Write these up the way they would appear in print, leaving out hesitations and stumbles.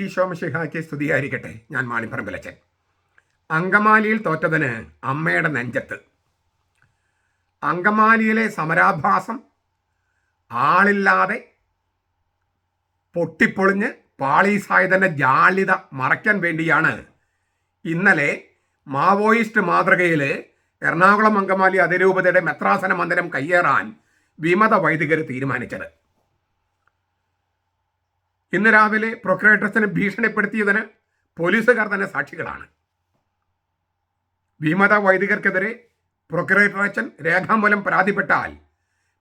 ഈശോ മിശിഹായ്ക്ക് സ്തുതിയായിരിക്കട്ടെ. ഞാൻ മാണിപ്പറമ്പിലച്ചൻ. അങ്കമാലിയിൽ തോറ്റതിന് അമ്മയുടെ നെഞ്ചത്ത്. അങ്കമാലിയിലെ സമരാഭാസം ആളില്ലാതെ പൊട്ടിപ്പൊളിഞ്ഞ് പാളീസായതിൻ്റെ ജാള്യത മറയ്ക്കാൻ വേണ്ടിയാണ് ഇന്നലെ മാവോയിസ്റ്റ് മാതൃകയിൽ എറണാകുളം അങ്കമാലി അതിരൂപതയുടെ മെത്രാസന മന്ദിരം കയ്യേറാൻ വിമത വൈദികർ തീരുമാനിച്ചത്. ഇന്ന് രാവിലെ പ്രൊക്രേറ്റർസിനെ ഭീഷണിപ്പെടുത്തിയതിന് പോലീസുകാർ തന്നെ സാക്ഷികളാണ്. വിമത വൈദികർക്കെതിരെ പ്രൊക്രേറ്റർ അച്ഛൻ രേഖാമൂലം പരാതിപ്പെട്ടാൽ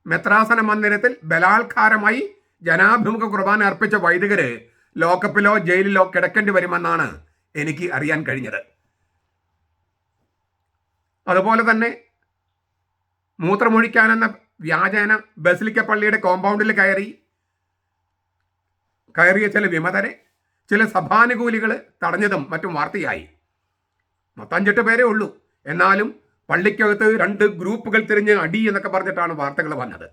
മെത്രാസന മന്ദിരത്തിൽ ബലാത്കാരമായി ജനാഭിമുഖ കുർബാന അർപ്പിച്ച വൈദികര് ലോക്കപ്പിലോ ജയിലിലോ കിടക്കേണ്ടി വരുമെന്നാണ് എനിക്ക് അറിയാൻ കഴിഞ്ഞത്. അതുപോലെ തന്നെ മൂത്രമൊഴിക്കാനെന്ന വ്യാജേന ബസിലിക്ക പള്ളിയുടെ കോമ്പൗണ്ടിൽ കയറിയ ചില വിമതരെ ചില സഭാനുകൂലികൾ തടഞ്ഞതും മറ്റും വാർത്തയായി. 5 പേരേ ഉള്ളൂ. എന്നാലും പള്ളിക്കകത്ത് 2 ഗ്രൂപ്പുകൾ തിരിഞ്ഞ് അടി എന്നൊക്കെ പറഞ്ഞിട്ടാണ് വാർത്തകൾ വന്നത്.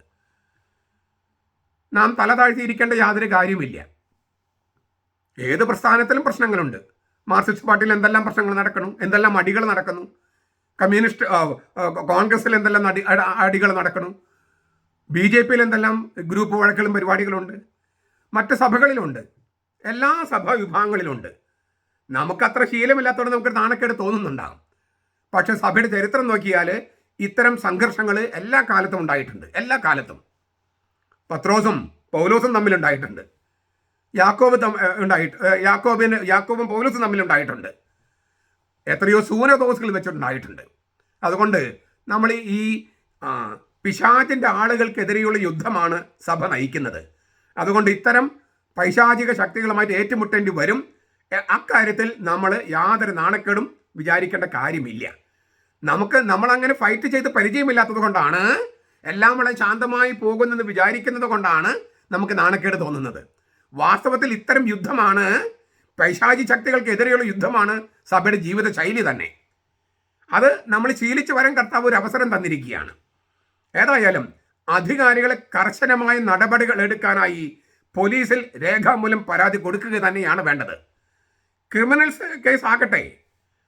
നാം തല താഴ്ത്തിയിരിക്കേണ്ട യാതൊരു കാര്യമില്ല. ഏത് പ്രസ്ഥാനത്തിലും പ്രശ്നങ്ങളുണ്ട്. മാർക്സിസ്റ്റ് പാർട്ടിയിൽ എന്തെല്ലാം പ്രശ്നങ്ങൾ നടക്കുന്നു, എന്തെല്ലാം അടികൾ നടക്കുന്നു. കമ്മ്യൂണിസ്റ്റ് കോൺഗ്രസിൽ എന്തെല്ലാം അടികൾ നടക്കുന്നു. BJPയിൽ എന്തെല്ലാം ഗ്രൂപ്പ് വഴക്കുകളും പരിപാടികളുണ്ട്. മറ്റ് സഭകളിലുണ്ട്. എല്ലാ സഭാ വിഭാഗങ്ങളിലുണ്ട്. നമുക്കത്ര ശീലമില്ലാത്തതുകൊണ്ട് നമുക്ക് നാണക്കേട് തോന്നുന്നുണ്ടാകും. പക്ഷെ സഭയുടെ ചരിത്രം നോക്കിയാൽ ഇത്തരം സംഘർഷങ്ങൾ എല്ലാ കാലത്തും ഉണ്ടായിട്ടുണ്ട്. എല്ലാ കാലത്തും പത്രോസും പൗലോസും തമ്മിലുണ്ടായിട്ടുണ്ട്. യാക്കോബും പൗലോസും തമ്മിലുണ്ടായിട്ടുണ്ട്. എത്രയോ സൂനദോസുകൾ വെച്ചിട്ടുണ്ടായിട്ടുണ്ട്. അതുകൊണ്ട് നമ്മൾ ഈ പിശാചിൻ്റെ ആളുകൾക്കെതിരെയുള്ള യുദ്ധമാണ് സഭ നയിക്കുന്നത്. അതുകൊണ്ട് ഇത്തരം പൈശാചിക ശക്തികളുമായിട്ട് ഏറ്റുമുട്ടേണ്ടി വരും. അക്കാര്യത്തിൽ നമ്മൾ യാതൊരു നാണക്കേടും വിചാരിക്കേണ്ട കാര്യമില്ല. നമ്മളങ്ങനെ ഫൈറ്റ് ചെയ്ത് പരിചയമില്ലാത്തത് കൊണ്ടാണ്, എല്ലാം വളരെ ശാന്തമായി പോകുന്നെന്ന് വിചാരിക്കുന്നത് കൊണ്ടാണ് നമുക്ക് നാണക്കേട് തോന്നുന്നത്. വാസ്തവത്തിൽ ഇത്തരം യുദ്ധമാണ്, പൈശാചി ശക്തികൾക്കെതിരെയുള്ള യുദ്ധമാണ് സഭയുടെ ജീവിത ശൈലി തന്നെ. അത് നമ്മൾ ശീലിച്ചു വരാൻ കർത്താവ് ഒരു അവസരം തന്നിരിക്കുകയാണ്. ഏതായാലും അധികാരികളെ കർശനമായ നടപടികൾ എടുക്കാനായി പോലീസിൽ രേഖാമൂലം പരാതി കൊടുക്കുക തന്നെയാണ് വേണ്ടത്. ക്രിമിനൽസ് കേസ് ആകട്ടെ,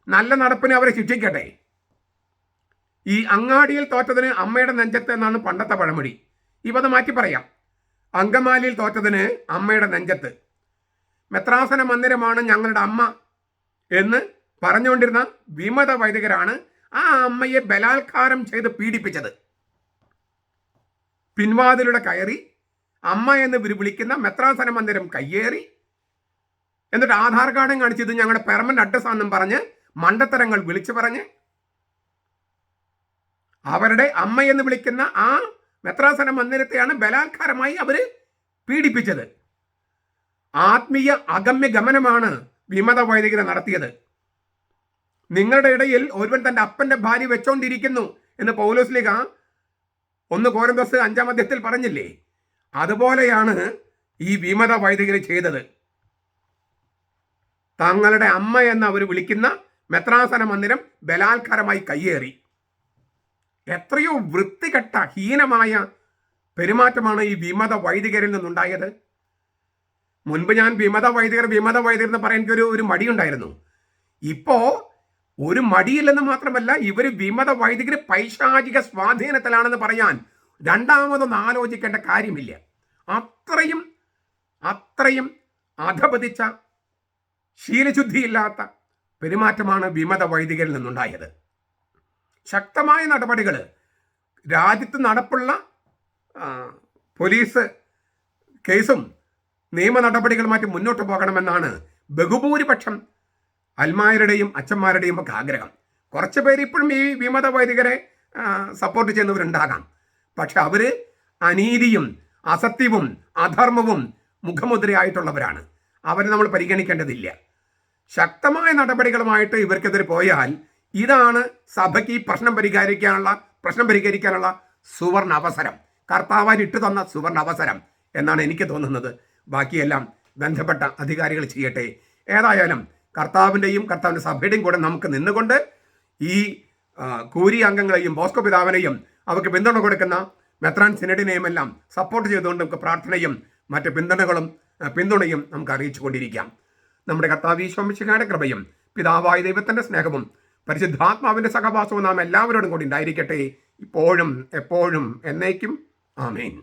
നല്ല നടപ്പിന് അവരെ ശിക്ഷിക്കട്ടെ. ഈ അങ്ങാടിയിൽ തോറ്റതിന് അമ്മയുടെ നെഞ്ചത്ത് എന്നാണ് പണ്ടത്തെ പഴമൊഴി. ഇവത് മാറ്റി പറയാം. അങ്കമാലിയിൽ തോറ്റതിന് അമ്മയുടെ നെഞ്ചത്ത്. മെത്രാസന മന്ദിരമാണ് ഞങ്ങളുടെ അമ്മ എന്ന് പറഞ്ഞുകൊണ്ടിരുന്ന വിമത വൈദികരാണ് ആ അമ്മയെ ബലാത്കാരം ചെയ്ത് പീഡിപ്പിച്ചത്. പിൻവാതിലൂടെ കയറി അമ്മ എന്ന് വിളിക്കുന്ന മെത്രാസന മന്ദിരം കയ്യേറി, എന്നിട്ട് ആധാർ കാർഡും കാണിച്ചത് ഞങ്ങളുടെ പെർമനന്റ് അഡ്രസ് ആണെന്നും പറഞ്ഞ് മണ്ടത്തരങ്ങൾ വിളിച്ചു പറഞ്ഞ് അവരുടെ അമ്മ എന്ന് വിളിക്കുന്ന ആ മെത്രാസന മന്ദിരത്തെയാണ് ബലാത്കാരമായി അവർ പീഡിപ്പിച്ചത്. ആത്മീയ അഗമ്യ ഗമനമാണ് വിമത വൈദികരെ നടത്തിയത്. നിങ്ങളുടെ ഇടയിൽ ഒരുവൻ തൻ്റെ അപ്പൻ്റെ ഭാര്യ വെച്ചോണ്ടിരിക്കുന്നു എന്ന് പൗലോസ് ലീഗ 1 കോരിന്തോസ് 5-ാം അധ്യായത്തിൽ പറഞ്ഞില്ലേ? അതുപോലെയാണ് ഈ വിമത വൈദികർ ചെയ്തത്. തങ്ങളുടെ അമ്മ എന്ന് അവർ വിളിക്കുന്ന മെത്രാസന മന്ദിരം ബലാത്കാരമായി കയ്യേറി. എത്രയോ വൃത്തികെട്ട ഹീനമായ പെരുമാറ്റമാണ് ഈ വിമത വൈദികരിൽ നിന്നുണ്ടായത്. മുൻപ് ഞാൻ വിമത വൈദികർ എന്ന് പറയാൻ എനിക്ക് ഒരു മടിയുണ്ടായിരുന്നു. ഇപ്പോ ഒരു മടിയില്ലെന്ന് മാത്രമല്ല, ഇവർ വിമത വൈദികർ പൈശാചിക സ്വാധീനത്തിലാണെന്ന് പറയാൻ രണ്ടാമതൊന്നും ആലോചിക്കേണ്ട കാര്യമില്ല. അത്രയും അധപതിച്ച ശീലശുദ്ധിയില്ലാത്ത പെരുമാറ്റമാണ് വിമത വൈദികരിൽ നിന്നുണ്ടായത്. ശക്തമായ നടപടികൾ രാജ്യത്ത് നടപ്പുള്ള പോലീസ് കേസും നിയമ നടപടികളുമായിട്ട് മുന്നോട്ട് പോകണമെന്നാണ് ബഹുഭൂരിപക്ഷം അൽമായരുടെയും അച്ഛന്മാരുടെയും ഒക്കെ ആഗ്രഹം. കുറച്ച് പേര് ഇപ്പോഴും ഈ വിമത വൈദികരെ സപ്പോർട്ട് ചെയ്യുന്നവരുണ്ടാകാം. പക്ഷെ അവർ അനീതിയും അസത്യവും അധർമ്മവും മുഖമുദ്രയായിട്ടുള്ളവരാണ്. അവരെ നമ്മൾ പരിഗണിക്കേണ്ടതില്ല. ശക്തമായ നടപടികളുമായിട്ട് ഇവർക്കെതിരെ പോയാൽ ഇതാണ് സഭയ്ക്ക് ഈ പ്രശ്നം പരിഹരിക്കാനുള്ള സുവർണ അവസരം, കർത്താവാൻ ഇട്ടു തന്ന സുവർണ അവസരം എന്നാണ് എനിക്ക് തോന്നുന്നത്. ബാക്കിയെല്ലാം ബന്ധപ്പെട്ട അധികാരികൾ ചെയ്യട്ടെ. ഏതായാലും കർത്താവിൻ്റെയും സഭയുടെയും കൂടെ നമുക്ക് നിന്നുകൊണ്ട് ഈ കൂരി അംഗങ്ങളെയും ബോസ്കോ പിതാവിനെയും അവർക്ക് പിന്തുണ കൊടുക്കുന്ന മെത്രാൻ സിനഡിനെയും എല്ലാം സപ്പോർട്ട് ചെയ്തുകൊണ്ട് നമുക്ക് പ്രാർത്ഥനയും മറ്റ് പിന്തുണയും നമുക്ക് അറിയിച്ചു കൊണ്ടിരിക്കാം. നമ്മുടെ കർത്താവ് ഈശോ മിശിഹായുടെ കൃപയും പിതാവായ ദൈവത്തിൻ്റെ സ്നേഹവും പരിശുദ്ധാത്മാവിൻ്റെ സഹവാസവും നാം എല്ലാവരോടും കൂടി ഉണ്ടായിരിക്കട്ടെ, ഇപ്പോഴും എപ്പോഴും എന്നേക്കും. ആമേൻ.